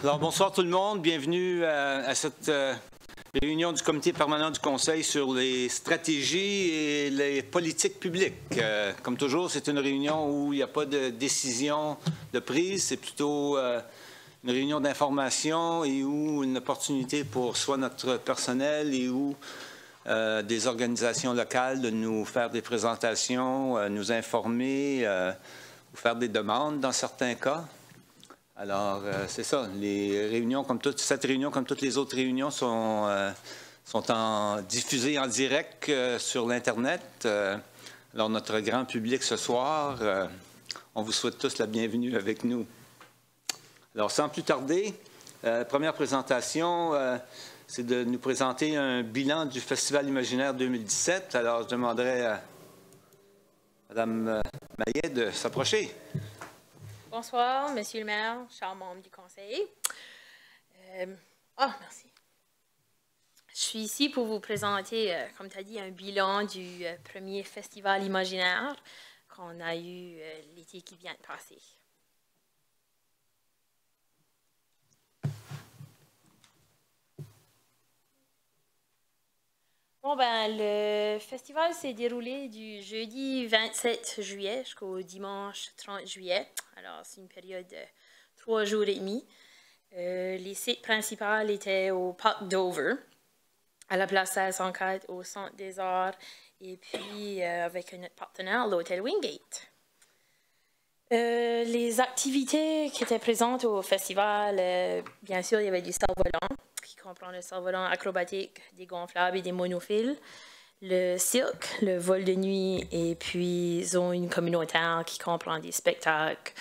Alors, bonsoir tout le monde. Bienvenue à cette réunion du comité permanent du Conseil sur les stratégies et les politiques publiques. Comme toujours, c'est une réunion où il n'y a pas de décision de prise. C'est plutôt une réunion d'information et où une opportunité pour soit notre personnel et ou des organisations locales de nous faire des présentations, nous informer ou faire des demandes dans certains cas. Alors, c'est ça. Les réunions, cette réunion, comme toutes les autres réunions, sont diffusées en direct sur l'Internet. Alors, notre grand public ce soir, on vous souhaite tous la bienvenue avec nous. Alors, sans plus tarder, première présentation, c'est de nous présenter un bilan du Festival Imaginaire 2017. Alors, je demanderai à Mme Maillet de s'approcher. Bonsoir, Monsieur le maire, chers membres du conseil. Merci. Je suis ici pour vous présenter, comme tu as dit, un bilan du premier festival imaginaire qu'on a eu l'été qui vient de passer. Bon, le festival s'est déroulé du jeudi 27 juillet jusqu'au dimanche 30 juillet. Alors, c'est une période de 3 jours et demi. Les sites principaux étaient au Parc Dover, à la place 1604, au Centre des Arts, et puis avec notre partenaire, l'Hôtel Wingate. Les activités qui étaient présentes au festival, bien sûr, il y avait du cerf-volant, qui comprend le cerf-volant acrobatique, des gonflables et des monophiles, le cirque, le vol de nuit, et puis ils ont une communautaire qui comprend des spectacles,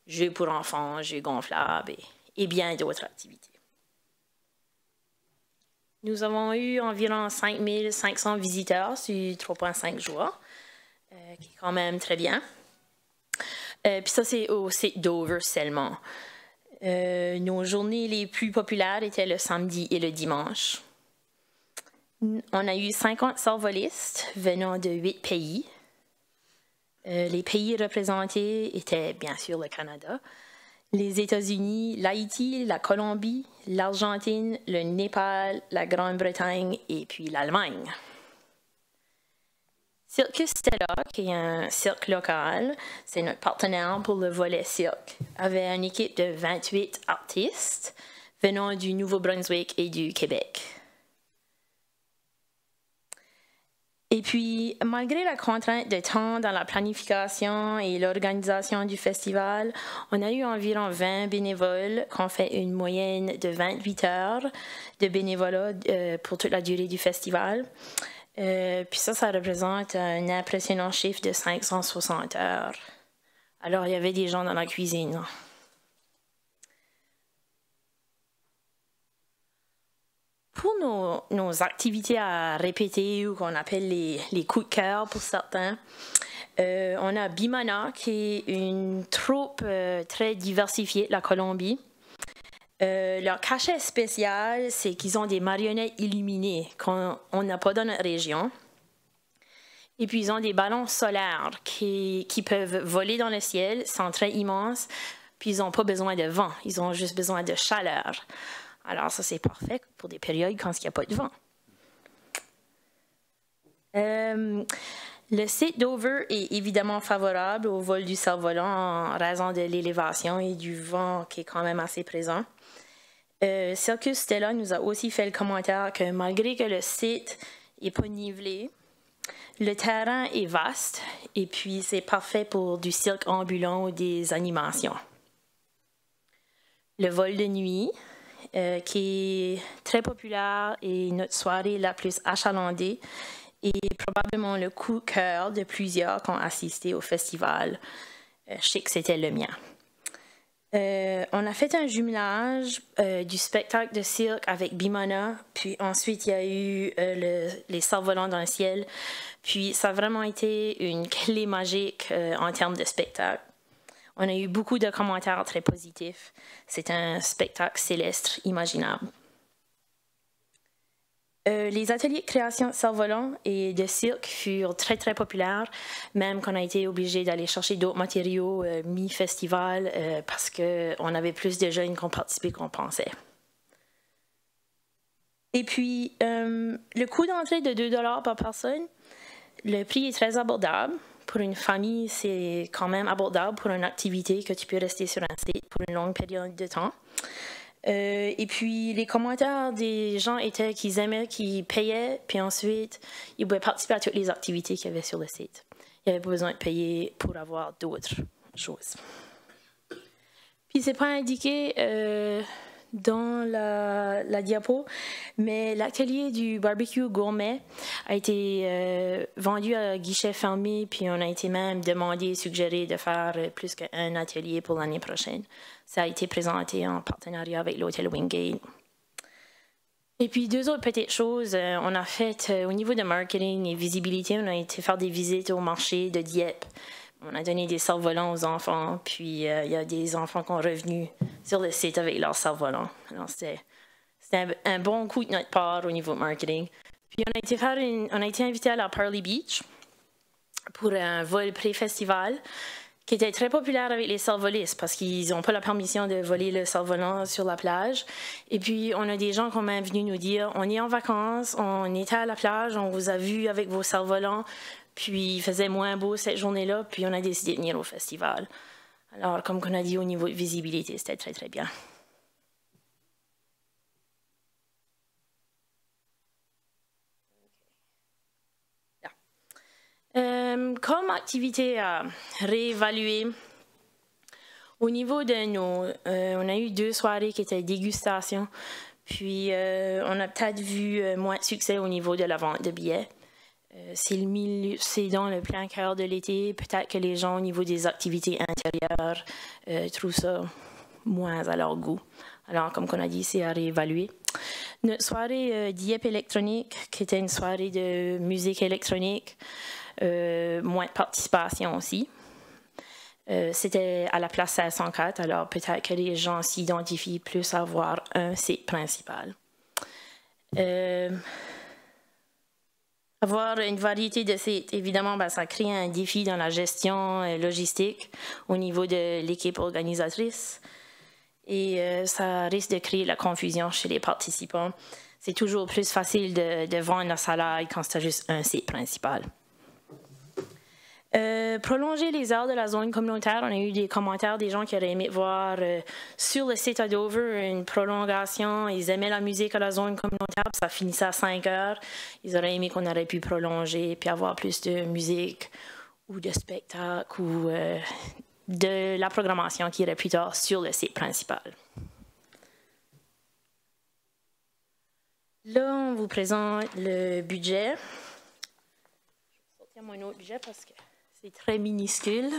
jeux pour enfants, jeux gonflables et bien d'autres activités. Nous avons eu environ 5500 visiteurs sur 3,5 jours, qui est quand même très bien. Puis ça, c'est au site Dover seulement. Nos journées les plus populaires étaient le samedi et le dimanche. On a eu 50 cerf-volistes venant de 8 pays. Les pays représentés étaient bien sûr le Canada, les États-Unis, l'Haïti, la Colombie, l'Argentine, le Népal, la Grande-Bretagne et puis l'Allemagne. Circus Stella, qui est un cirque local, c'est notre partenaire pour le volet cirque, avait une équipe de 28 artistes venant du Nouveau-Brunswick et du Québec. Et puis, malgré la contrainte de temps dans la planification et l'organisation du festival, on a eu environ 20 bénévoles qui ont fait une moyenne de 28 heures de bénévolat pour toute la durée du festival. Puis ça représente un impressionnant chiffre de 560 heures. Alors, il y avait des gens dans la cuisine. Pour nos activités à répéter ou qu'on appelle les coups de cœur pour certains, on a Bimana, qui est une troupe très diversifiée de la Colombie. Leur cachet spécial, c'est qu'ils ont des marionnettes illuminées qu'on n'a pas dans notre région. Et puis, ils ont des ballons solaires qui peuvent voler dans le ciel, sont très immenses, puis ils n'ont pas besoin de vent, ils ont juste besoin de chaleur. Alors, ça, c'est parfait pour des périodes quand il n'y a pas de vent. Le site Dover est évidemment favorable au vol du cerf-volant en raison de l'élévation et du vent qui est quand même assez présent. Circus Stella nous a aussi fait le commentaire que malgré que le site n'est pas nivelé, le terrain est vaste et puis c'est parfait pour du cirque ambulant ou des animations. Le vol de nuit, qui est très populaire et notre soirée la plus achalandée, est probablement le coup de cœur de plusieurs qui ont assisté au festival. Je sais que c'était le mien. On a fait un jumelage du spectacle de cirque avec Bimana, puis ensuite il y a eu les cerfs-volants dans le ciel, puis ça a vraiment été une clé magique en termes de spectacle. On a eu beaucoup de commentaires très positifs. C'est un spectacle céleste imaginable. Les ateliers de création de cerfs-volants et de cirque furent très, très populaires, même qu'on a été obligé d'aller chercher d'autres matériaux mi-festival parce qu'on avait plus de jeunes qui ont participé qu'on pensait. Et puis, le coût d'entrée de 2 $ par personne, le prix est très abordable. Pour une famille, c'est quand même abordable pour une activité que tu peux rester sur un site pour une longue période de temps. Et puis, les commentaires des gens étaient qu'ils aimaient, qu'ils payaient, puis ensuite, ils pouvaient participer à toutes les activités qu'il y avait sur le site. Il n'y avait pas besoin de payer pour avoir d'autres choses. Puis, c'est pas indiqué dans la diapo, mais l'atelier du barbecue gourmet a été vendu à guichet fermé, puis on a été même demandé, suggéré de faire plus qu'un atelier pour l'année prochaine. Ça a été présenté en partenariat avec l'hôtel Wingate. Et puis, 2 autres petites choses. On a fait, au niveau de marketing et visibilité, on a été faire des visites au marché de Dieppe. On a donné des cerfs-volants aux enfants, puis il y a des enfants qui sont revenus sur le site avec leurs cerfs-volants. Alors, c'était un bon coup de notre part au niveau marketing. Puis, on a été invité à la Pearly Beach pour un vol pré-festival qui était très populaire avec les cerfs-volistes parce qu'ils n'ont pas la permission de voler le cerf-volant sur la plage. Et puis, on a des gens qui sont même venus nous dire « On est en vacances, on était à la plage, on vous a vu avec vos cerfs-volants, puis il faisait moins beau cette journée-là, puis on a décidé de venir au festival. » Alors, comme on a dit, au niveau de visibilité, c'était très, très bien. Comme activité à réévaluer, au niveau de nos... on a eu 2 soirées qui étaient dégustation, puis on a peut-être vu moins de succès au niveau de la vente de billets. C'est dans le plein cœur de l'été, peut-être que les gens au niveau des activités intérieures trouvent ça moins à leur goût. Alors, comme on a dit, c'est à réévaluer. Notre soirée Dieppe électronique, qui était une soirée de musique électronique, moins de participation aussi. C'était à la place 504, alors peut-être que les gens s'identifient plus à avoir un site principal. Avoir une variété de sites, évidemment, ça crée un défi dans la gestion logistique au niveau de l'équipe organisatrice et ça risque de créer la confusion chez les participants. C'est toujours plus facile de vendre la salade quand c'est juste un site principal. Prolonger les heures de la zone communautaire, on a eu des commentaires des gens qui auraient aimé voir sur le site à Dover une prolongation. Ils aimaient la musique à la zone communautaire, ça finissait à 5 heures. Ils auraient aimé qu'on aurait pu prolonger puis avoir plus de musique ou de spectacle ou de la programmation qui irait plus tard sur le site principal. Là, on vous présente le budget. Je vais sortir mon autre budget parce que c'est très minuscule.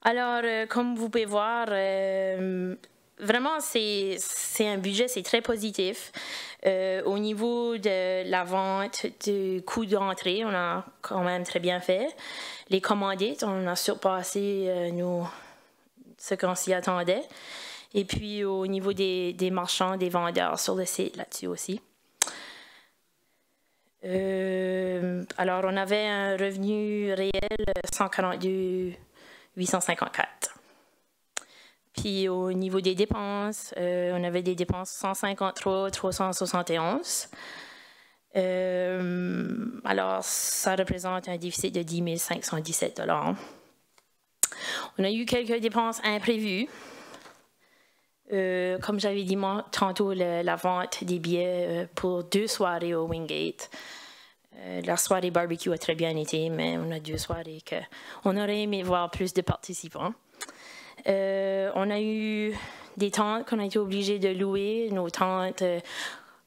Alors, comme vous pouvez voir, vraiment, c'est un budget, c'est très positif. Au niveau de la vente, du coût d'entrée, on a quand même très bien fait. Les commandites, on a surpassé ce qu'on s'y attendait. Et puis, au niveau des marchands, des vendeurs sur le site là-dessus aussi. Alors, on avait un revenu réel 142 854. Puis, au niveau des dépenses, on avait des dépenses 153 371. Alors, ça représente un déficit de 10 517 $. On a eu quelques dépenses imprévues. Comme j'avais dit tantôt, la vente des billets pour 2 soirées au Wingate. La soirée barbecue a très bien été, mais on a 2 soirées qu'on aurait aimé voir plus de participants. On a eu des tentes qu'on a été obligés de louer, nos tentes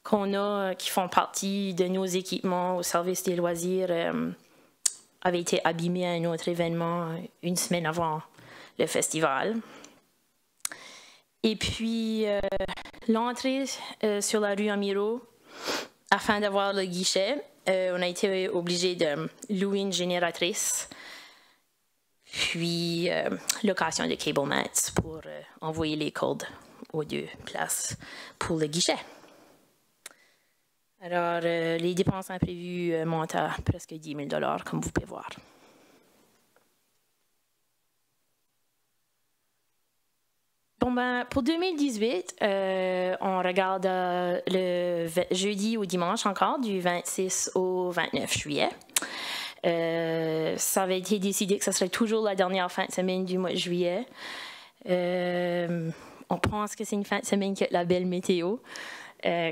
qu'on a, qui font partie de nos équipements au service des loisirs, avaient été abîmées à un autre événement 1 semaine avant le festival. Et puis, l'entrée sur la rue Amiro, afin d'avoir le guichet, on a été obligé de louer une génératrice, puis location de cable mats pour envoyer les codes aux 2 places pour le guichet. Alors, les dépenses imprévues montent à presque 10 000 $, comme vous pouvez voir. Bon, ben, pour 2018, on regarde le jeudi ou dimanche encore, du 26 au 29 juillet. Ça avait été décidé que ce serait toujours la dernière fin de semaine du mois de juillet. On pense que c'est une fin de semaine qui a la belle météo.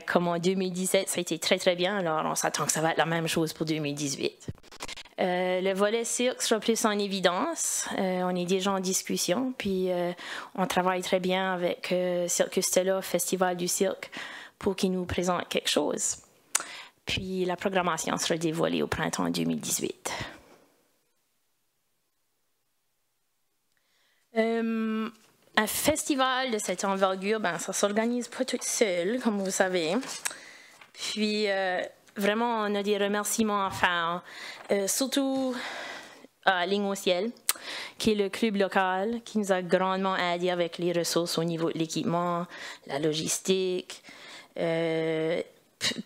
Comme en 2017, ça a été très, très bien. Alors, on s'attend que ça va être la même chose pour 2018. Le volet cirque sera plus en évidence. On est déjà en discussion, puis on travaille très bien avec Circus Stella, Festival du cirque, pour qu'ils nous présentent quelque chose. Puis la programmation sera dévoilée au printemps 2018. Un festival de cette envergure, ben, ça ne s'organise pas tout seul, comme vous savez. Puis, vraiment, on a des remerciements à faire, surtout à Ligne au ciel, qui est le club local, qui nous a grandement aidé avec les ressources au niveau de l'équipement, la logistique,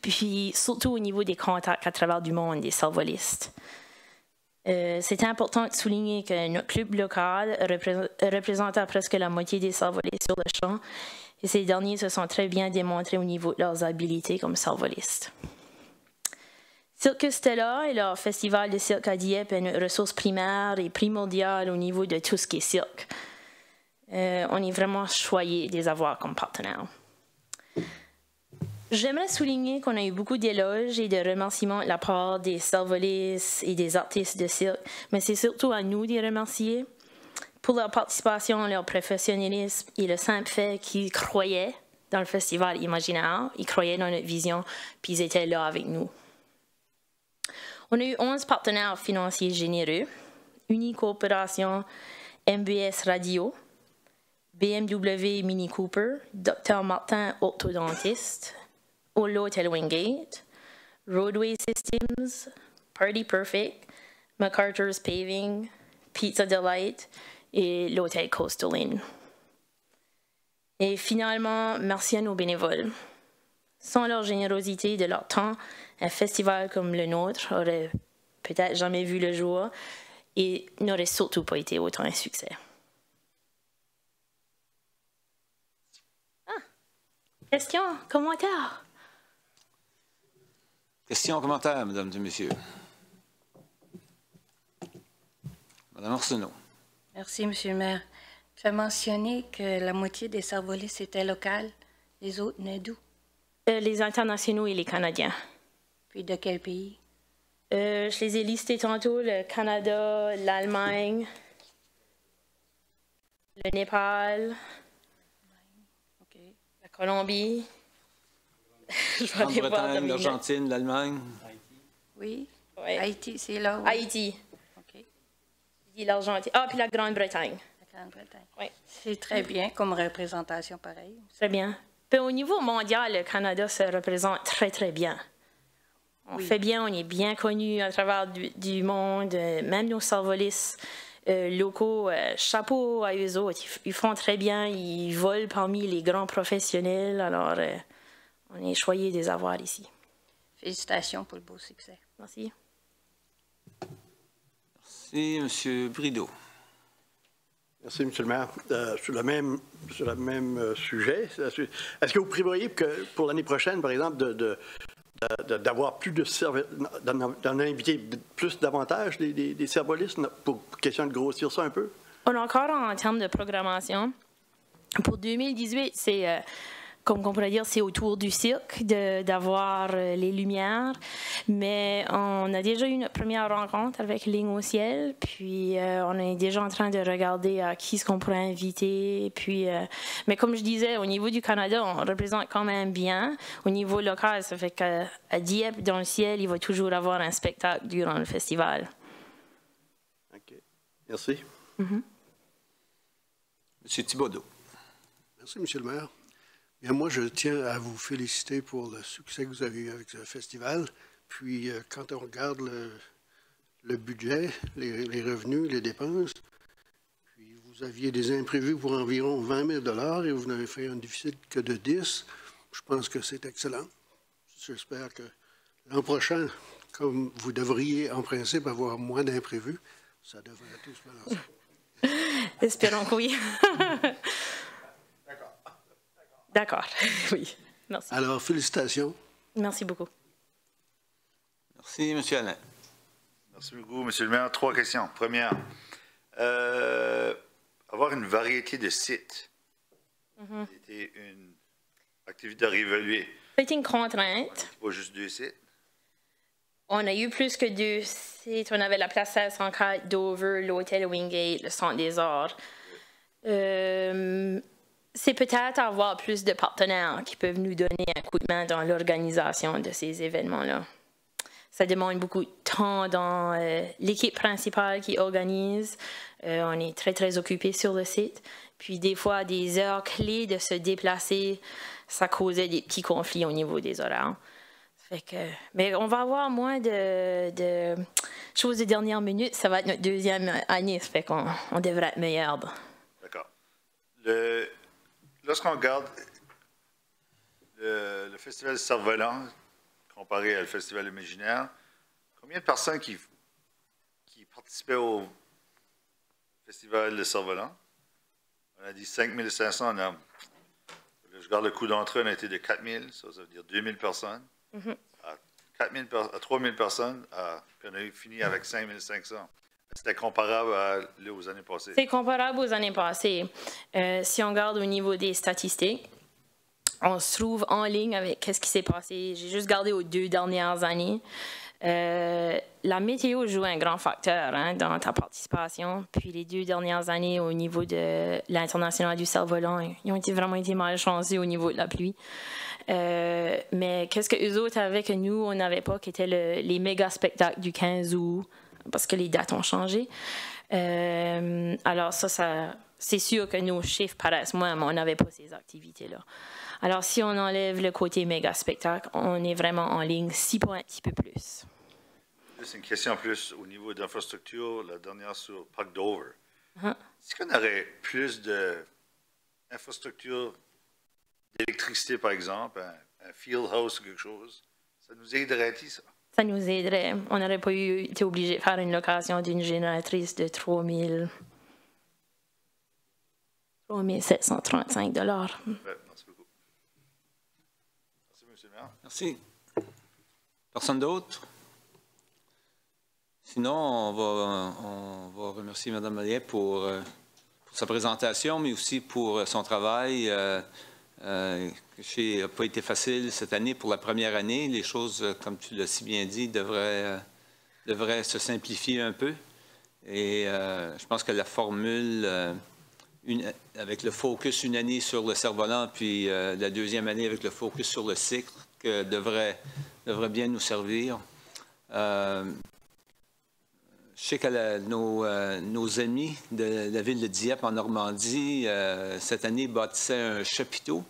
puis surtout au niveau des contacts à travers du monde, des salvolistes. C'est important de souligner que notre club local représente presque la moitié des salvolistes sur le champ, et ces derniers se sont très bien démontrés au niveau de leurs habiletés comme salvolistes. Circus Stella et leur festival de cirque à Dieppe est une ressource primaire et primordiale au niveau de tout ce qui est cirque. On est vraiment choyés de les avoir comme partenaires. J'aimerais souligner qu'on a eu beaucoup d'éloges et de remerciements de la part des salvolistes et des artistes de cirque, mais c'est surtout à nous de les remercier pour leur participation, leur professionnalisme et le simple fait qu'ils croyaient dans le festival imaginaire, ils croyaient dans notre vision, puis ils étaient là avec nous. On a eu 11 partenaires financiers généreux, Unicoopération, MBS Radio, BMW Mini Cooper, Dr Martin orthodontiste, l'Hôtel Wingate, Roadway Systems, Party Perfect, MacArthur's Paving, Pizza Delight et l'Hôtel Coastal Inn. Et finalement, merci à nos bénévoles. Sans leur générosité et de leur temps, un festival comme le nôtre aurait peut-être jamais vu le jour et n'aurait surtout pas été autant un succès. Questions, commentaires? Questions, commentaires, mesdames et messieurs. Madame Arsenault. Merci, Monsieur le maire. Tu as mentionné que la moitié des salvolistes étaient locales, les autres venaient d'où? Les internationaux et les Canadiens. Puis de quel pays? Je les ai listés tantôt, le Canada, l'Allemagne, le Népal, la Colombie. Je vais aller voir Grande-Bretagne, l'Argentine, l'Allemagne. Oui. Ouais. Haïti, c'est là où? Haïti. OK. Puis l'Argentine. Ah, puis la Grande-Bretagne. La Grande-Bretagne. Oui. C'est très bien comme représentation, pareil. Très bien. Puis au niveau mondial, le Canada se représente très, très bien. On fait bien, on est bien connus à travers du monde, même nos salvolistes locaux, chapeau à eux autres, ils font très bien, ils volent parmi les grands professionnels, alors on est choyés de les avoir ici. Félicitations pour le beau succès. Merci. Merci, M. Brideau. Merci, M. le maire. Sur le même sujet, est-ce que vous prévoyez que pour l'année prochaine, par exemple, d'avoir plus de services, d'en inviter plus davantage des servolistes pour question de grossir ça un peu? On est encore en termes de programmation. Pour 2018, c'est, comme on pourrait dire, c'est autour du cirque d'avoir les lumières. Mais on a déjà eu notre première rencontre avec Ligne au ciel. Puis on est déjà en train de regarder à qui est-ce qu'on pourrait inviter. Puis, mais comme je disais, au niveau du Canada, on représente quand même bien. Au niveau local, ça fait qu'à Dieppe, dans le ciel, il va toujours avoir un spectacle durant le festival. OK. Merci. M. Thibodeau. Merci, M. le maire. Bien, moi, je tiens à vous féliciter pour le succès que vous avez eu avec ce festival. Puis, quand on regarde le budget, les revenus, les dépenses, puis vous aviez des imprévus pour environ 20 000 $ et vous n'avez fait un déficit que de 10. Je pense que c'est excellent. j'espère que l'an prochain, comme vous devriez en principe avoir moins d'imprévus, ça devrait tout se balancer. Espérons que oui. D'accord. Oui. Merci. Alors, félicitations. Merci beaucoup. Merci, M. Alain. Merci beaucoup, M. le maire. 3 questions. Première, avoir une variété de sites. C'était une activité à réévaluer. C'était une contrainte. Pas juste 2 sites. On a eu plus que 2 sites. On avait la place 1604, Dover, l'hôtel Wingate, le Centre des Arts. C'est peut-être avoir plus de partenaires qui peuvent nous donner un coup de main dans l'organisation de ces événements-là. Ça demande beaucoup de temps dans l'équipe principale qui organise. On est très, très occupé sur le site. Puis des fois, des heures clés de se déplacer, ça causait des petits conflits au niveau des horaires. Fait que, mais on va avoir moins de choses de dernière minute. Ça va être notre 2e année. Ça fait qu'on devrait être meilleur. D'accord. Lorsqu'on regarde le Festival Cerf-Volant, comparé au Festival Imaginaire, combien de personnes qui participaient au Festival de Cerf-Volant? On a dit 5 500. Je regarde le coût d'entrée, on a été de 4 000, ça veut dire 2 000 personnes. À 3 000 personnes, puis on a fini avec 5 500. C'était comparable aux années passées? C'est comparable aux années passées. Si on regarde au niveau des statistiques, on se trouve en ligne avec ce qui s'est passé. J'ai juste regardé aux 2 dernières années. La météo joue un grand facteur dans ta participation. Puis les 2 dernières années, au niveau de l'International du Cerf-Volant, ils ont vraiment été malchanceux au niveau de la pluie. Mais qu'est-ce que eux autres avaient que nous, on n'avait pas, qui étaient les méga spectacles du 15 août, parce que les dates ont changé. Alors ça c'est sûr que nos chiffres paraissent moins, mais on n'avait pas ces activités-là. Alors si on enlève le côté méga spectacle, on est vraiment en ligne, si pas un petit peu plus. C'est une question plus au niveau d'infrastructure, la dernière sur Parc Dover. Est-ce qu'on aurait plus d'infrastructure d'électricité, par exemple, un field house ou quelque chose? Ça nous aiderait-il, ça? Ça nous aiderait. On n'aurait pas été obligé de faire une location d'une génératrice de 3 735 $. Merci beaucoup. Merci, M. le maire. Merci. Personne d'autre? Sinon, on va remercier Mme Mallet pour sa présentation, mais aussi pour son travail. N'a pas été facile cette année pour la première année. Les choses, comme tu l'as si bien dit, devraient se simplifier un peu. Et je pense que la formule, avec le focus une année sur le cerf-volant, puis la 2e année avec le focus sur le cycle, devrait bien nous servir. Je sais que nos amis de la ville de Dieppe en Normandie, cette année, bâtissaient un chapiteau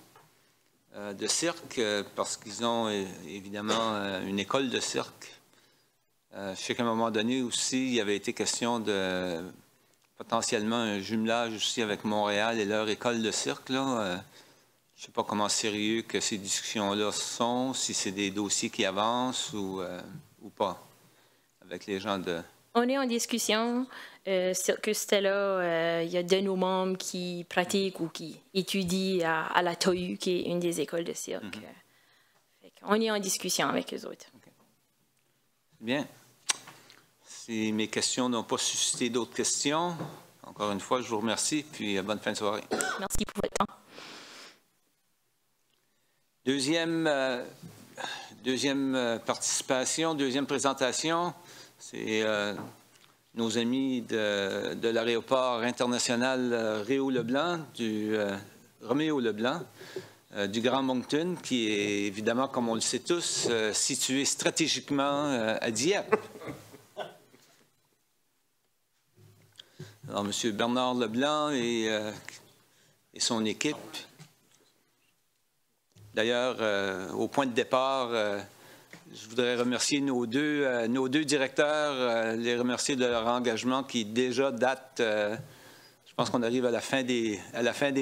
de cirque parce qu'ils ont évidemment une école de cirque. Je sais qu'à un moment donné aussi, il y avait été question de potentiellement un jumelage aussi avec Montréal et leur école de cirque. Je ne sais pas comment sérieux que ces discussions-là sont, si c'est des dossiers qui avancent ou pas, avec les gens de... On est en discussion. Circus Stella, il y a de nos membres qui pratiquent ou qui étudient à la TOU, qui est une des écoles de cirque. On est en discussion avec eux autres. Okay. Bien. Si mes questions n'ont pas suscité d'autres questions, encore une fois, je vous remercie, puis bonne fin de soirée. Merci pour votre temps. Deuxième participation, deuxième présentation. C'est nos amis de l'aéroport international Roméo Leblanc, du Grand Moncton, qui est évidemment, comme on le sait tous, situé stratégiquement à Dieppe. Alors, M. Bernard Leblanc et son équipe. D'ailleurs, au point de départ, je voudrais remercier nos deux directeurs, les remercier de leur engagement qui déjà date, je pense qu'on arrive à la fin des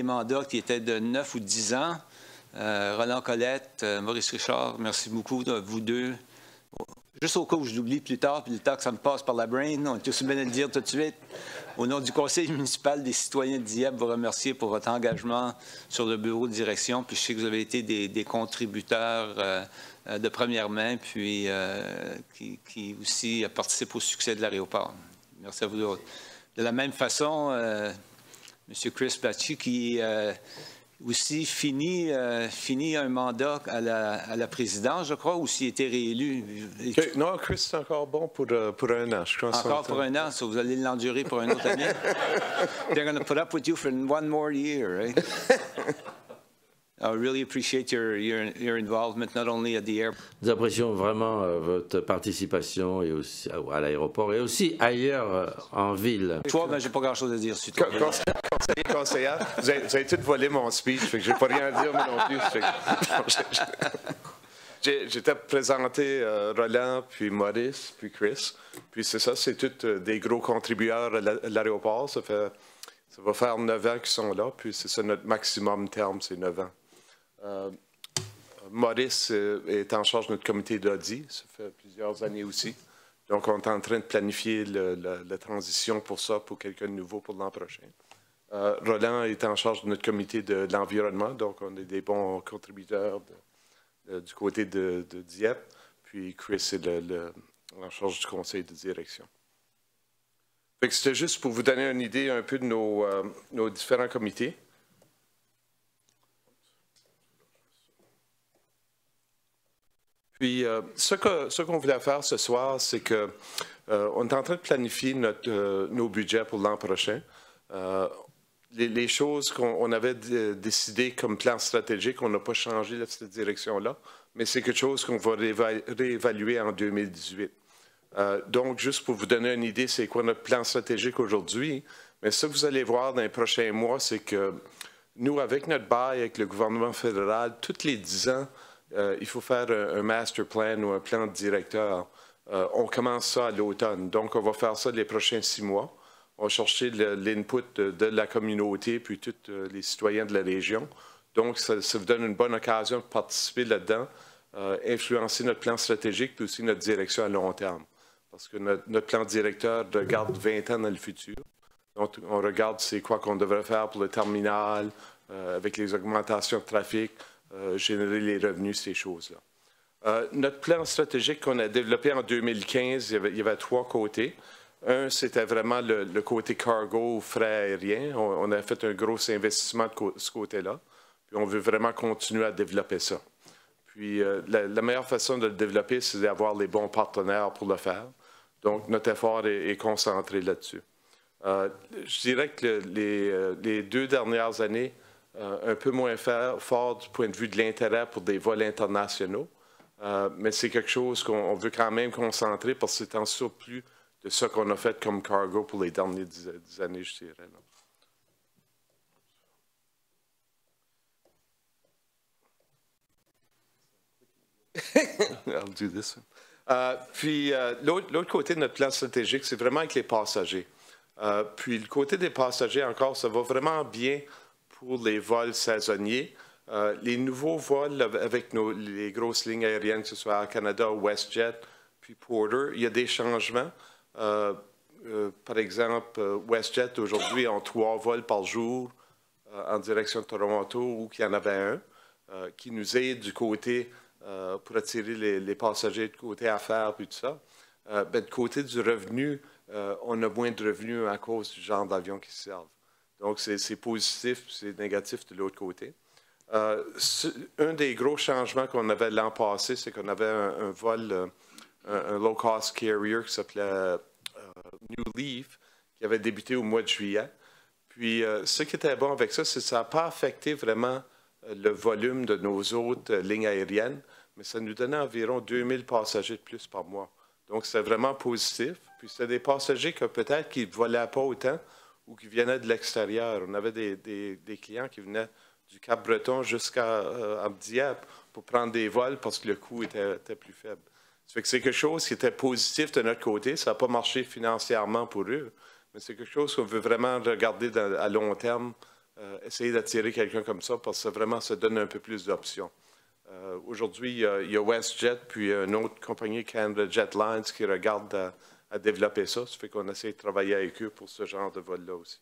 mandats qui étaient de 9 ou 10 ans. Roland Colette, Maurice Richard, merci beaucoup à vous deux. Juste au cas où je l'oublie plus tard, puis le temps que ça me passe par la brain, on est aussi bien de le dire tout de suite. Au nom du Conseil municipal des citoyens de Dieppe, vous remercier pour votre engagement sur le bureau de direction. Puis je sais que vous avez été des contributeurs de première main, puis qui aussi participent au succès de l'aéroport. Merci à vous autres. De la même façon, M. Chris Bacci, qui aussi finit un mandat à la présidence, je crois, ou s'il a été réélu. Non, Chris, c'est encore bon pour un an. Je crois encore pour un an, so vous allez l'endurer pour une autre année. They're going to put up with you for one more year, right? I really appreciate your involvement, not only at the airport. Nous apprécions vraiment votre participation et aussi à l'aéroport et aussi ailleurs en ville. Toi, ben, j'ai pas grand-chose à dire sur toi. Conseillère, vous avez tout volé mon speech, fait que j'ai pas rien à dire moi non plus. J'étais présenté Roland, puis Maurice, puis Chris. Puis c'est ça, c'est tous des gros contributeurs à l'aéroport. Ça va faire 9 ans qu'ils sont là, puis c'est ça notre maximum terme, c'est 9 ans. Maurice est en charge de notre comité d'audit, ça fait plusieurs années aussi. Donc, on est en train de planifier la transition pour ça, pour quelqu'un de nouveau pour l'an prochain. Roland est en charge de notre comité de l'environnement, donc on est des bons contributeurs du côté de Dieppe. Puis Chris est en charge du conseil de direction. C'était juste pour vous donner une idée un peu de nos différents comités. Puis, ce qu'on voulait faire ce soir, c'est qu'on est en train de planifier nos budgets pour l'an prochain. Les choses qu'on avait décidées comme plan stratégique, on n'a pas changé de cette direction-là, mais c'est quelque chose qu'on va réévaluer en 2018. Donc, juste pour vous donner une idée, c'est quoi notre plan stratégique aujourd'hui, mais ce que vous allez voir dans les prochains mois, c'est que nous, avec notre bail, avec le gouvernement fédéral, tous les 10 ans, il faut faire un master plan ou un plan de directeur. On commence ça à l'automne. Donc, on va faire ça les prochains 6 mois. On va chercher l'input de la communauté puis tous les citoyens de la région. Donc, ça vous donne une bonne occasion de participer là-dedans, influencer notre plan stratégique puis aussi notre direction à long terme. Parce que notre plan directeur regarde 20 ans dans le futur. Donc, on regarde c'est quoi qu'on devrait faire pour le terminal, avec les augmentations de trafic, générer les revenus, ces choses-là. Notre plan stratégique qu'on a développé en 2015, il y avait 3 côtés. Un, c'était vraiment le côté cargo, frais aériens. On a fait un gros investissement de ce côté-là. Puis on veut vraiment continuer à développer ça. Puis la meilleure façon de le développer, c'est d'avoir les bons partenaires pour le faire. Donc notre effort est concentré là-dessus. Je dirais que les 2 dernières années, un peu moins fort du point de vue de l'intérêt pour des vols internationaux. Mais c'est quelque chose qu'on veut quand même concentrer parce que c'est en surplus de ce qu'on a fait comme cargo pour les dernières 10 années, je dirais. I'll do this one. Puis l'autre côté de notre plan stratégique, c'est vraiment avec les passagers. Puis le côté des passagers encore, ça va vraiment bien pour les vols saisonniers. Les nouveaux vols avec les grosses lignes aériennes, que ce soit Air Canada, WestJet, puis Porter, il y a des changements. Par exemple, WestJet aujourd'hui ont 3 vols par jour en direction de Toronto, ou qu'il y en avait un, qui nous aide du côté pour attirer les passagers du côté affaires puis tout ça. Du côté du revenu, on a moins de revenus à cause du genre d'avion qui se servent. Donc, c'est positif, c'est négatif de l'autre côté. Un des gros changements qu'on avait l'an passé, c'est qu'on avait un vol, un low-cost carrier qui s'appelait New Leaf, qui avait débuté au mois de juillet. Puis, ce qui était bon avec ça, c'est que ça n'a pas affecté vraiment le volume de nos autres lignes aériennes, mais ça nous donnait environ 2000 passagers de plus par mois. Donc, c'est vraiment positif. Puis, c'était des passagers que peut-être qui ne volaient pas autant ou qui venaient de l'extérieur. On avait des clients qui venaient du Cap-Breton jusqu'à Dieppe pour prendre des vols parce que le coût était plus faible. Ça fait que c'est quelque chose qui était positif de notre côté. Ça n'a pas marché financièrement pour eux, mais c'est quelque chose qu'on veut vraiment regarder à long terme essayer d'attirer quelqu'un comme ça parce que vraiment, ça donne un peu plus d'options. Aujourd'hui, il y a WestJet, puis une autre compagnie, Canada Jetlines, qui regarde à développer ça. Ça fait qu'on essaie de travailler avec eux pour ce genre de vol-là aussi.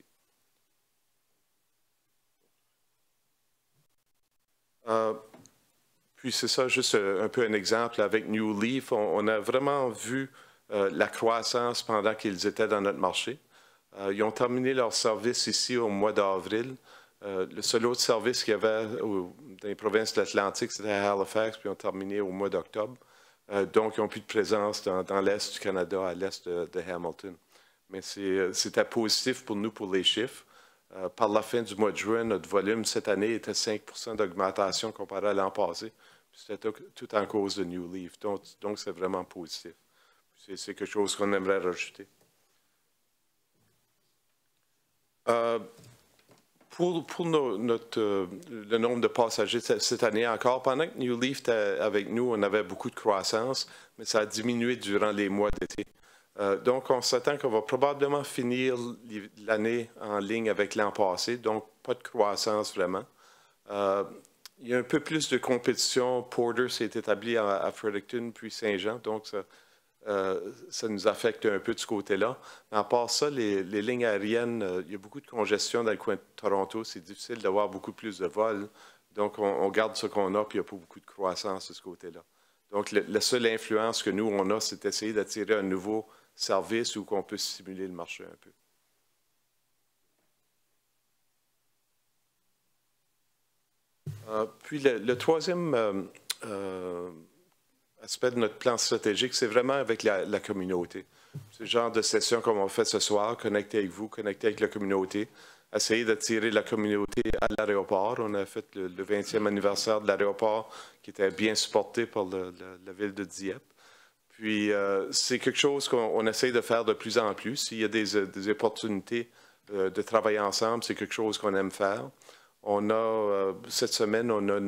Puis c'est ça, juste un peu un exemple. Avec New Leaf, on a vraiment vu la croissance pendant qu'ils étaient dans notre marché. Ils ont terminé leur service ici au mois d'avril. Le seul autre service qu'il y avait dans les provinces de l'Atlantique, c'était à Halifax, puis ils ont terminé au mois d'octobre. Donc, ils n'ont plus de présence dans l'Est du Canada, à l'Est de Hamilton. Mais c'était positif pour nous, pour les chiffres. Par la fin du mois de juin, notre volume cette année était 5 % d'augmentation comparé à l'an passé. C'était tout en cause de New Leaf. Donc c'est vraiment positif. C'est quelque chose qu'on aimerait rajouter. Pour le nombre de passagers cette année encore, pendant que New Leaf était avec nous, on avait beaucoup de croissance, mais ça a diminué durant les mois d'été. Donc, on s'attend qu'on va probablement finir l'année en ligne avec l'an passé, donc pas de croissance vraiment. Il y a un peu plus de compétition. Porter s'est établi à Fredericton puis Saint-Jean, donc ça nous affecte un peu de ce côté-là. Mais à part ça, les lignes aériennes, il y a beaucoup de congestion dans le coin de Toronto. C'est difficile d'avoir beaucoup plus de vols. Donc, on garde ce qu'on a, puis il n'y a pas beaucoup de croissance de ce côté-là. Donc, la seule influence que nous, on a, c'est d'essayer d'attirer un nouveau service où on peut stimuler le marché un peu. Puis le troisième aspect de notre plan stratégique, c'est vraiment avec la communauté. C'est le genre de session comme on fait ce soir, connecter avec vous, connecter avec la communauté, essayer d'attirer la communauté à l'aéroport. On a fait le 20e anniversaire de l'aéroport qui était bien supporté par la ville de Dieppe. Puis, c'est quelque chose qu'on essaie de faire de plus en plus. S'il y a des opportunités de travailler ensemble, c'est quelque chose qu'on aime faire. On a, cette semaine, on a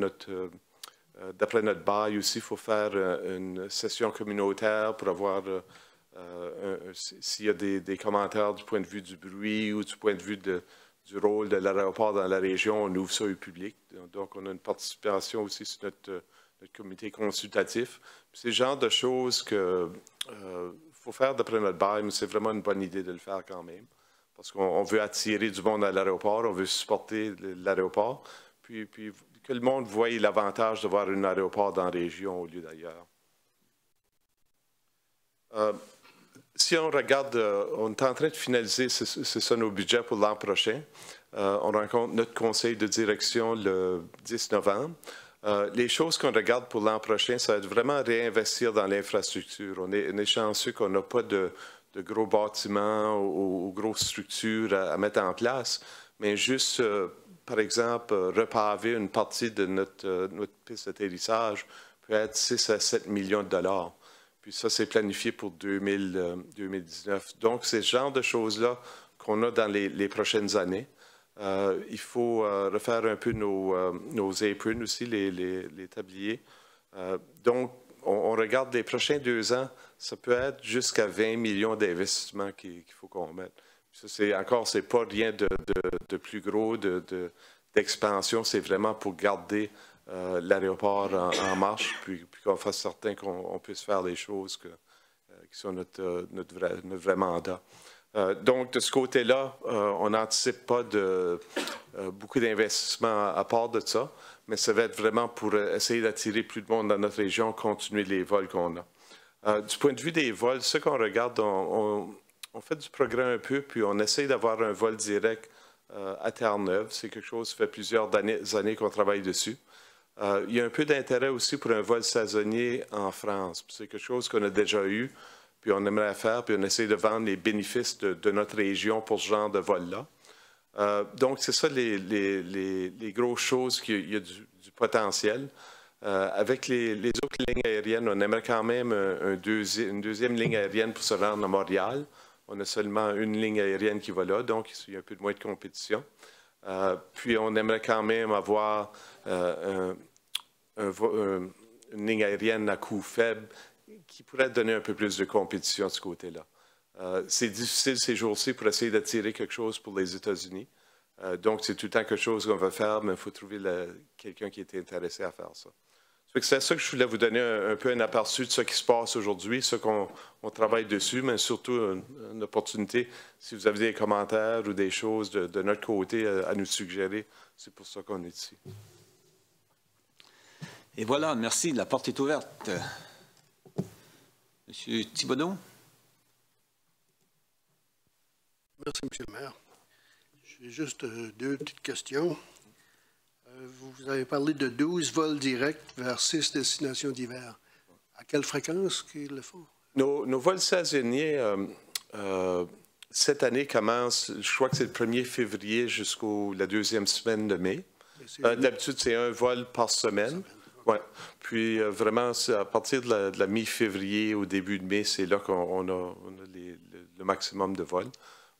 d'après notre bail aussi, il faut faire une session communautaire pour avoir, s'il y a des commentaires du point de vue du bruit ou du point de vue du rôle de l'aéroport dans la région, on ouvre ça au public. Donc, on a une participation aussi sur notre comité consultatif. C'est le genre de choses qu'il faut faire d'après notre bail, mais c'est vraiment une bonne idée de le faire quand même. Parce qu'on veut attirer du monde à l'aéroport, on veut supporter l'aéroport, puis que le monde voie l'avantage d'avoir un aéroport dans la région au lieu d'ailleurs. Si on regarde, on est en train de finaliser, c'est ça nos budgets pour l'an prochain. On rencontre notre conseil de direction le 10 novembre. Les choses qu'on regarde pour l'an prochain, ça va être vraiment réinvestir dans l'infrastructure. On est chanceux qu'on n'a pas de gros bâtiments ou grosses structures à mettre en place, mais juste, par exemple, repaver une partie de notre piste d'atterrissage peut être 6 à 7 millions de dollars. Puis ça, c'est planifié pour 2019. Donc, c'est ce genre de choses-là qu'on a dans les prochaines années. Il faut refaire un peu nos aprons aussi, les tabliers. Donc, on regarde les prochains 2 ans, ça peut être jusqu'à 20 millions d'investissements qu'il faut qu'on mette. Ça, c'est pas rien de plus gros, d'expansion. C'est vraiment pour garder l'aéroport en marche, puis qu'on fasse certain qu'on puisse faire les choses qui sont notre vrai mandat. Donc, de ce côté-là, on n'anticipe pas beaucoup d'investissements à part de ça, mais ça va être vraiment pour essayer d'attirer plus de monde dans notre région, continuer les vols qu'on a. Du point de vue des vols, ce qu'on regarde, on fait du progrès un peu, puis on essaie d'avoir un vol direct à Terre-Neuve. C'est quelque chose qui fait plusieurs années qu'on travaille dessus. Il y a un peu d'intérêt aussi pour un vol saisonnier en France. C'est quelque chose qu'on a déjà eu, puis on aimerait faire, puis on essaie de vendre les bénéfices de notre région pour ce genre de vol-là. Donc, c'est ça les grosses choses qu'il y a du potentiel. Avec les autres lignes aériennes, on aimerait quand même une deuxième ligne aérienne pour se rendre à Montréal. On a seulement une ligne aérienne qui va là, donc il y a un peu moins de compétition. Puis, on aimerait quand même avoir une ligne aérienne à coût faible qui pourrait donner un peu plus de compétition de ce côté-là. C'est difficile ces jours-ci pour essayer d'attirer quelque chose pour les États-Unis. Donc, c'est tout le temps quelque chose qu'on va faire, mais il faut trouver quelqu'un qui est intéressé à faire ça. C'est ça que je voulais vous donner un peu un aperçu de ce qui se passe aujourd'hui, ce qu'on travaille dessus, mais surtout une opportunité, si vous avez des commentaires ou des choses de notre côté à nous suggérer, c'est pour ça qu'on est ici. Et voilà, merci. La porte est ouverte. Monsieur Thibodeau. Merci, Monsieur le maire. J'ai juste deux petites questions. Vous avez parlé de 12 vols directs vers 6 destinations d'hiver. À quelle fréquence qu'ils le font? Nos vols saisonniers, cette année, commencent, je crois que c'est le 1er février jusqu'à la 2e semaine de mai. D'habitude, c'est un vol par semaine. Ouais. Puis vraiment, à partir de la mi-février au début de mai, c'est là qu'on a le maximum de vols.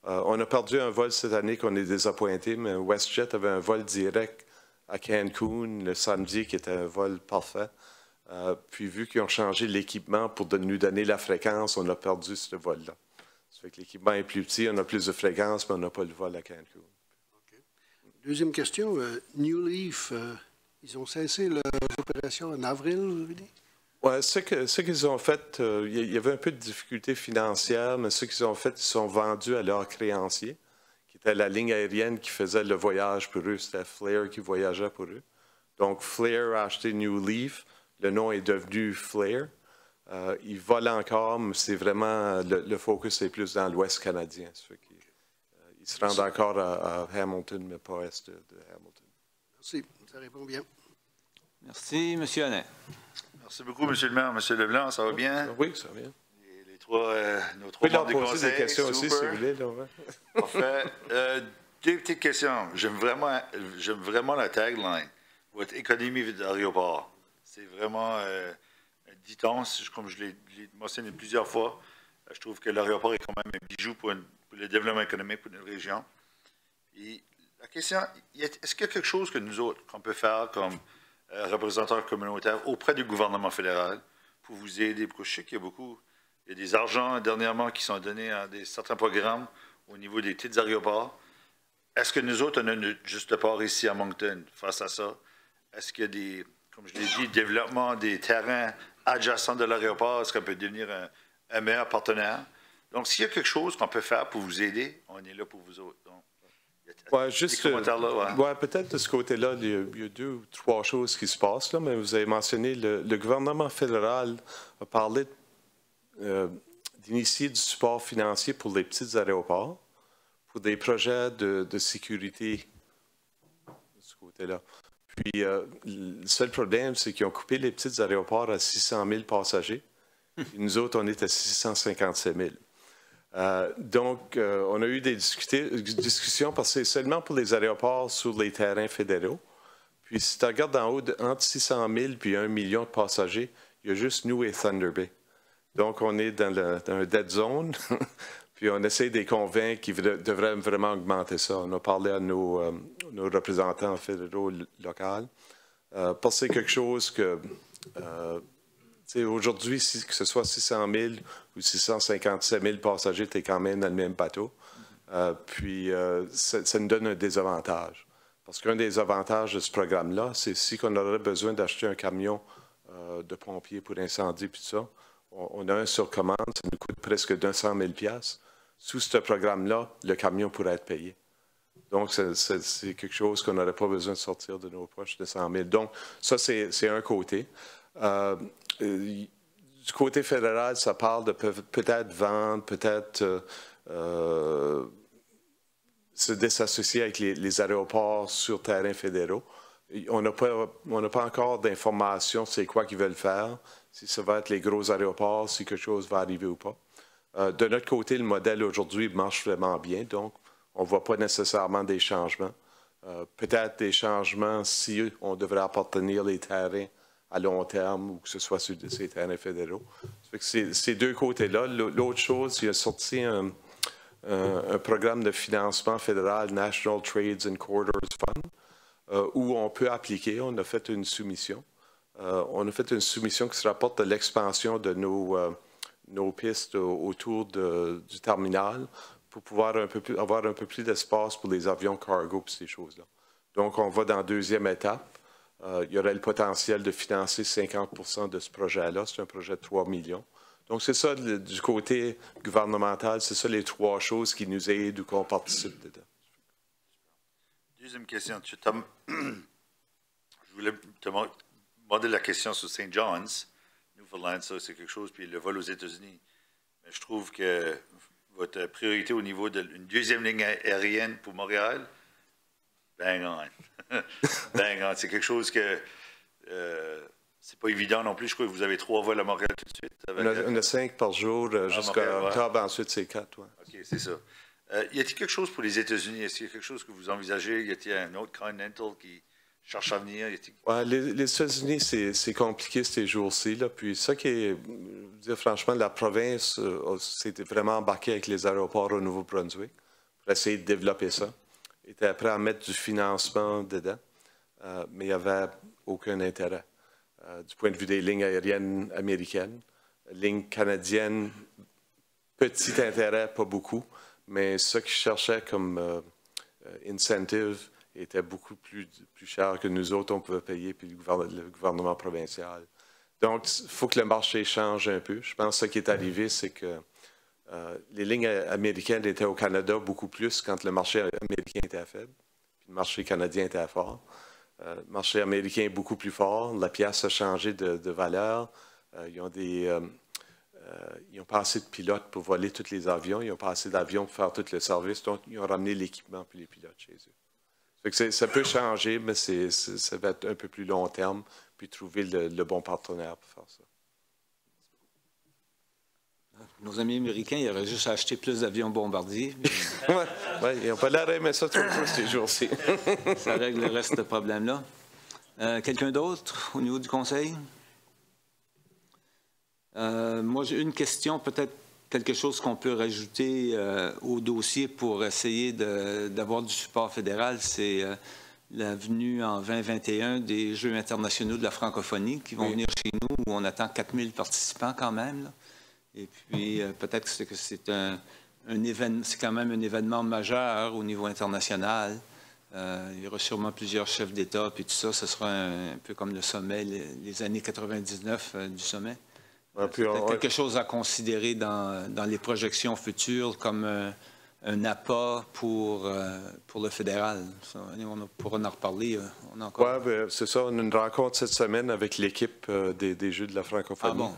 On a perdu un vol cette année qu'on est désappointé, mais WestJet avait un vol direct à Cancun le samedi qui était un vol parfait. Puis vu qu'ils ont changé l'équipement pour nous donner la fréquence, on a perdu ce vol-là. Ça fait que l'équipement est plus petit, on a plus de fréquence, mais on n'a pas le vol à Cancun. Okay. Deuxième question, New Leaf, ils ont cessé leurs opérations en avril, vous avez dit? Oui, ce qu'ils ont fait, il y avait un peu de difficultés financières, mais ce qu'ils ont fait, ils sont vendus à leurs créanciers, qui était la ligne aérienne qui faisait le voyage pour eux. C'était Flair qui voyageait pour eux. Donc, Flair a acheté New Leaf. Le nom est devenu Flair. Ils volent encore, mais c'est vraiment, le focus est plus dans l'Ouest canadien. Ça fait qu'ils se rendent encore à Hamilton, mais pas à l'est de Hamilton. Merci, ça répond bien. Merci, M. Hannay. Merci beaucoup, M. le maire. M. Leblanc, ça va bien? Oui, ça va bien. Les trois, nos trois membres du conseil. Des questions aussi, si vous voulez. Parfait. Deux petites questions. J'aime vraiment la tagline. Votre économie d'aéroport. C'est vraiment, dit-on, comme je l'ai mentionné plusieurs fois, je trouve que l'aéroport est quand même un bijou pour le développement économique pour une région. Et la question, est-ce qu'il y a quelque chose que nous autres, qu'on peut faire comme représentants communautaires auprès du gouvernement fédéral pour vous aider? Parce que je sais qu'il y a des argents dernièrement qui sont donnés à certains programmes au niveau des petits aéroports. Est-ce que nous autres, on a une juste part ici à Moncton face à ça? Est-ce qu'il y a des, comme je l'ai dit, développement des terrains adjacents de l'aéroport? Est-ce qu'on peut devenir un meilleur partenaire? Donc, s'il y a quelque chose qu'on peut faire pour vous aider, on est là pour vous autres. Donc, juste, peut-être de ce côté-là, il y a 2 ou 3 choses qui se passent, là, mais vous avez mentionné, le gouvernement fédéral a parlé d'initier du support financier pour les petits aéroports, pour des projets de sécurité de ce côté-là. Puis, le seul problème, c'est qu'ils ont coupé les petits aéroports à 600 000 passagers. Et nous autres, on est à 657 000. Donc, on a eu des discussions parce que c'est seulement pour les aéroports sur les terrains fédéraux. Puis, si tu regardes en haut, entre 600 000 puis 1 million de passagers, il y a juste nous et Thunder Bay. Donc, on est dans un dead zone. Puis, on essaie de les convaincre qu'ils devraient vraiment augmenter ça. On a parlé à nos représentants fédéraux locaux. Parce que c'est quelque chose que... aujourd'hui, que ce soit 600 000 ou 657 000 passagers, tu es quand même dans le même bateau. Puis, ça nous donne un désavantage. Parce qu'un des avantages de ce programme-là, c'est si on aurait besoin d'acheter un camion de pompiers pour incendie, puis ça, on a un sur commande, ça nous coûte presque 200 000 $. Sous ce programme-là, le camion pourrait être payé. Donc, c'est quelque chose qu'on n'aurait pas besoin de sortir de nos poches de 100 000. Donc, ça, c'est un côté. Du côté fédéral, ça parle de peut-être vendre, peut-être se désassocier avec les aéroports sur terrain fédéraux. On n'a pas encore d'informations sur quoi qu'ils veulent faire, si ça va être les gros aéroports, si quelque chose va arriver ou pas. De notre côté, le modèle aujourd'hui marche vraiment bien, donc on ne voit pas nécessairement des changements. Peut-être des changements si on devrait appartenir les terrains à long terme ou que ce soit sur ces terrains fédéraux. C'est ces deux côtés-là. L'autre chose, il a sorti un programme de financement fédéral, National Trades and Corridors Fund, où on peut appliquer. On a fait une soumission. On a fait une soumission qui se rapporte de l'expansion de nos pistes autour du terminal pour pouvoir avoir un peu plus d'espace pour les avions cargo et ces choses-là. Donc, on va dans la deuxième étape. Il y aurait le potentiel de financer 50% de ce projet-là. C'est un projet de 3 millions. Donc, c'est ça, du côté gouvernemental, c'est ça les 3 choses qui nous aident ou qu'on participe dedans. Deuxième question. Je voulais te demander la question sur St. John's. Newfoundland, ça, c'est quelque chose, puis le vol aux États-Unis. Mais je trouve que votre priorité au niveau d'une deuxième ligne aérienne pour Montréal, bang on. Bang on. C'est quelque chose que c'est pas évident non plus. Je crois que vous avez 3 vols à Montréal tout de suite. On a 5 par jour jusqu'à octobre, ensuite c'est 4. Ouais. OK, c'est ça. Y a-t-il quelque chose pour les États-Unis? Est-ce qu'il y a quelque chose que vous envisagez? Y a-t-il un autre Continental qui cherche à venir? Ouais, les États-Unis, c'est compliqué ces jours-ci. Puis ça qui est, dire franchement, la province s'est vraiment embarquée avec les aéroports au Nouveau-Brunswick pour essayer de développer ça. Ils étaient prêts à mettre du financement dedans, mais il n'y avait aucun intérêt. Du point de vue des lignes aériennes américaines, lignes canadiennes, petit intérêt, pas beaucoup, mais ce qu'ils cherchaient comme incentive était beaucoup plus cher que nous autres, on pouvait payer, puis le gouvernement provincial. Donc, il faut que le marché change un peu. Je pense que ce qui est arrivé, c'est que les lignes américaines étaient au Canada beaucoup plus quand le marché américain était faible, puis le marché canadien était fort. Le marché américain est beaucoup plus fort. La pièce a changé de valeur. Ils n'ont pas assez de pilotes pour voler tous les avions. Ils n'ont pas assez d'avions pour faire tout le service. Donc, ils ont ramené l'équipement pour les pilotes chez eux. Ça peut changer, mais ça va être un peu plus long terme, puis trouver le bon partenaire pour faire ça. Nos amis américains, ils auraient juste acheté plus d'avions bombardiers. Ouais, ils n'ont pas l'air d'aimer ça trop ces jours-ci. Ça règle le reste de problème-là. Quelqu'un d'autre au niveau du Conseil? Moi, j'ai une question, peut-être quelque chose qu'on peut rajouter au dossier pour essayer d'avoir du support fédéral. C'est la venue en 2021 des Jeux internationaux de la francophonie qui vont venir chez nous, où on attend 4000 participants quand même. Là. Et puis, peut-être que c'est un événement, c'est quand même un événement majeur au niveau international. Il y aura sûrement plusieurs chefs d'État, puis tout ça, ce sera un peu comme le sommet, les années 99 du sommet. Ouais, c'est quelque chose à considérer dans les projections futures comme un appât pour le fédéral. Ça, on pourra en reparler. Oui, c'est ça. On a une rencontre cette semaine avec l'équipe des Jeux de la francophonie. Ah bon?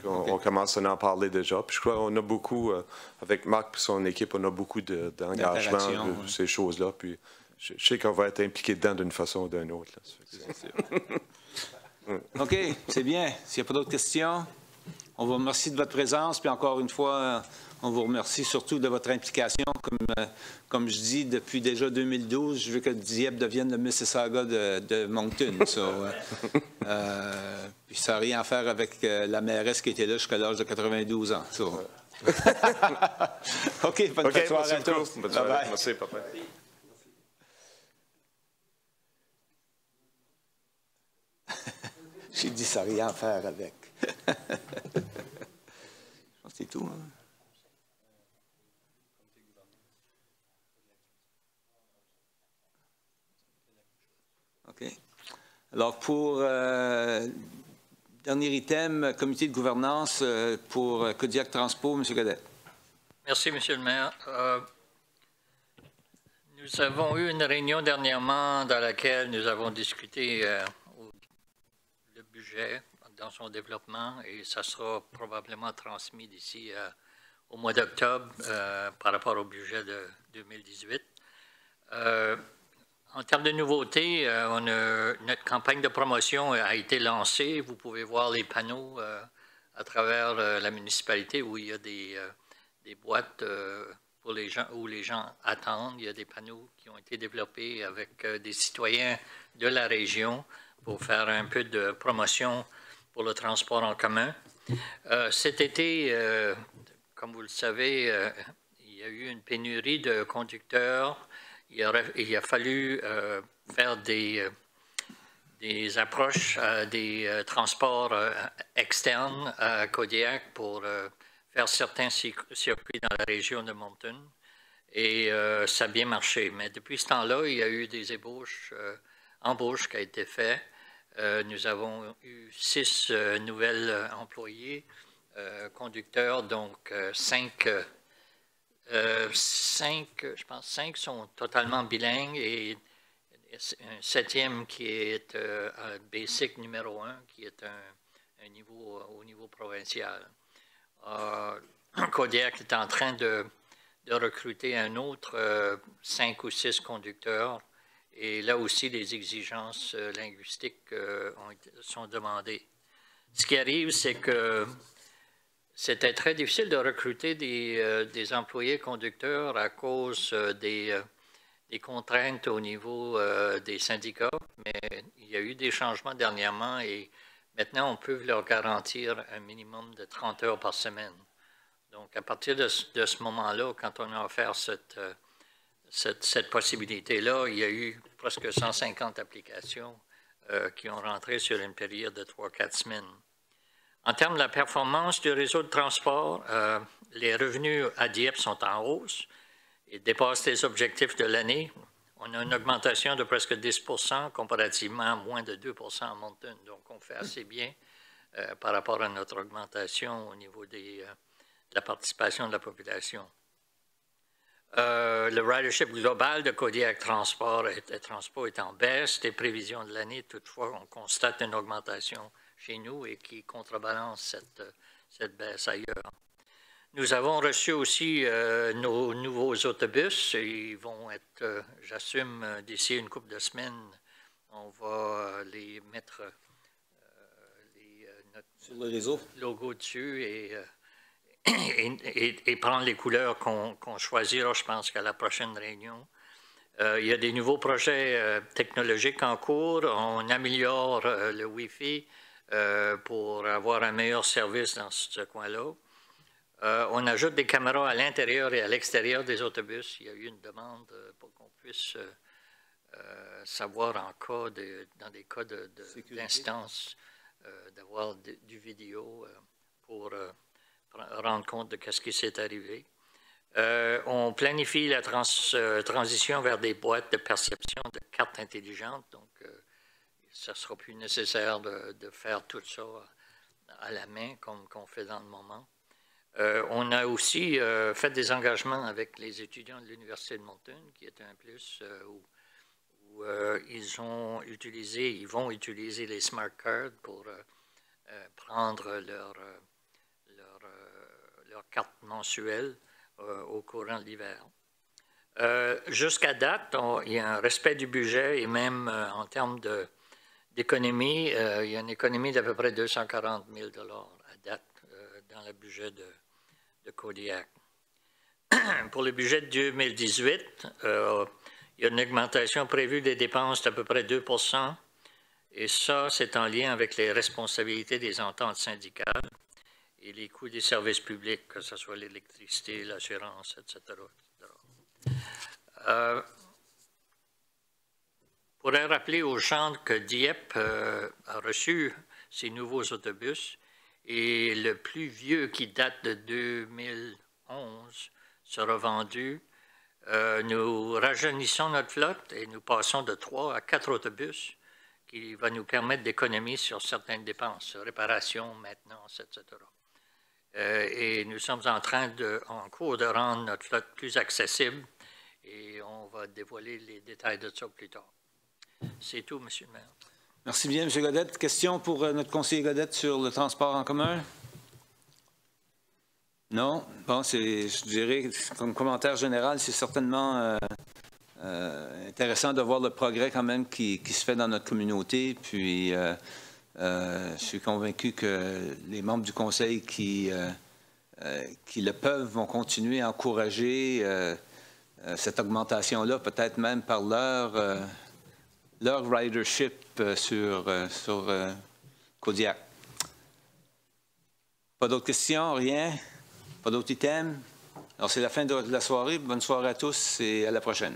Voilà. On commence à en parler déjà. Puis je crois qu'on a beaucoup, avec Marc et son équipe, on a beaucoup d'engagement de ces choses-là. Puis je sais qu'on va être impliqué dedans d'une façon ou d'une autre. Là. OK, c'est bien. S'il n'y a pas d'autres questions, on vous remercie de votre présence. Puis encore une fois, on vous remercie surtout de votre implication. Comme je dis, depuis déjà 2012, je veux que Dieppe devienne le Mississauga de Moncton. Puis ça n'a rien à faire avec la mairesse qui était là jusqu'à l'âge de 92 ans. OK, bonne soirée à tous. Bonne soirée. Merci, papa. J'ai dit ça n'a rien à faire avec. Je pense que c'est tout. Hein? OK. Alors, pour dernier item, comité de gouvernance pour Kodiak Transpo, M. Godet. Merci, M. le maire. Nous avons eu une réunion dernièrement dans laquelle nous avons discuté le budget dans son développement et ça sera probablement transmis d'ici au mois d'octobre par rapport au budget de 2018. En termes de nouveautés, notre campagne de promotion a été lancée. Vous pouvez voir les panneaux à travers la municipalité où il y a des boîtes pour les gens, où les gens attendent. Il y a des panneaux qui ont été développés avec des citoyens de la région pour faire un peu de promotion pour le transport en commun. Cet été, comme vous le savez, il y a eu une pénurie de conducteurs. Il a fallu faire des approches des transports externes à Kodiak pour faire certains circuits dans la région de Moncton. Et ça a bien marché. Mais depuis ce temps-là, il y a eu des embauches qui ont été faites. Nous avons eu 6 nouvelles employés, conducteurs, donc 5, je pense 5 sont totalement bilingues et un 7e qui est un basic numéro 1, qui est un niveau au niveau provincial. Kodiak est en train de recruter un autre 5 ou 6 conducteurs. Et là aussi, les exigences linguistiques sont demandées. Ce qui arrive, c'est que c'était très difficile de recruter des employés conducteurs à cause des contraintes au niveau des syndicats. Mais il y a eu des changements dernièrement et maintenant, on peut leur garantir un minimum de 30 heures par semaine. Donc, à partir de ce moment-là, quand on a offert cette possibilité-là, il y a eu presque 150 applications qui ont rentré sur une période de 3-4 semaines. En termes de la performance du réseau de transport, les revenus à Dieppe sont en hausse et dépassent les objectifs de l'année. On a une augmentation de presque 10 % comparativement à moins de 2 % à Moncton. Donc, on fait assez bien par rapport à notre augmentation au niveau de la participation de la population. Le ridership global de Kodiak Transport est en baisse des prévisions de l'année. Toutefois, on constate une augmentation chez nous et qui contrebalance cette baisse ailleurs. Nous avons reçu aussi nos nouveaux autobus. Ils vont être, j'assume, d'ici une couple de semaines, on va les mettre sur le réseau, logo dessus et prendre les couleurs qu'on choisira, je pense, qu'à la prochaine réunion. Il y a des nouveaux projets technologiques en cours. On améliore le Wi-Fi pour avoir un meilleur service dans ce coin-là. On ajoute des caméras à l'intérieur et à l'extérieur des autobus. Il y a eu une demande pour qu'on puisse savoir dans des cas d'instance, d'avoir du vidéo pour rendre compte de ce qui s'est arrivé. On planifie la transition vers des boîtes de perception de cartes intelligentes. Donc, ça ne sera plus nécessaire de faire tout ça à la main comme qu'on fait dans le moment. On a aussi fait des engagements avec les étudiants de l'Université de Moncton, qui est un plus où ils vont utiliser les smart cards pour prendre leur carte mensuelle au courant de l'hiver. Jusqu'à date, il y a un respect du budget et même en termes d'économie, il y a une économie d'à peu près 240 000 $ à date dans le budget de Kodiak. Pour le budget de 2018, il y a une augmentation prévue des dépenses d'à peu près 2 %, et ça, c'est en lien avec les responsabilités des ententes syndicales et les coûts des services publics, que ce soit l'électricité, l'assurance, etc. Je pourrais rappeler aux gens que Dieppe a reçu ces nouveaux autobus et le plus vieux qui date de 2011 sera vendu. Nous rajeunissons notre flotte et nous passons de 3 à 4 autobus qui va nous permettre d'économiser sur certaines dépenses, réparation, maintenance, etc. Et nous sommes en cours de rendre notre flotte plus accessible et on va dévoiler les détails de ça plus tard. C'est tout, M. le maire. Merci bien, M. Godette. Question pour notre conseiller Godette sur le transport en commun? Non? Bon, je dirais, comme commentaire général, c'est certainement intéressant de voir le progrès quand même qui se fait dans notre communauté. Puis, je suis convaincu que les membres du conseil qui le peuvent vont continuer à encourager cette augmentation-là, peut-être même par leur ridership sur Kodiak. Pas d'autres questions? Rien? Pas d'autres items? Alors, c'est la fin de la soirée. Bonne soirée à tous et à la prochaine.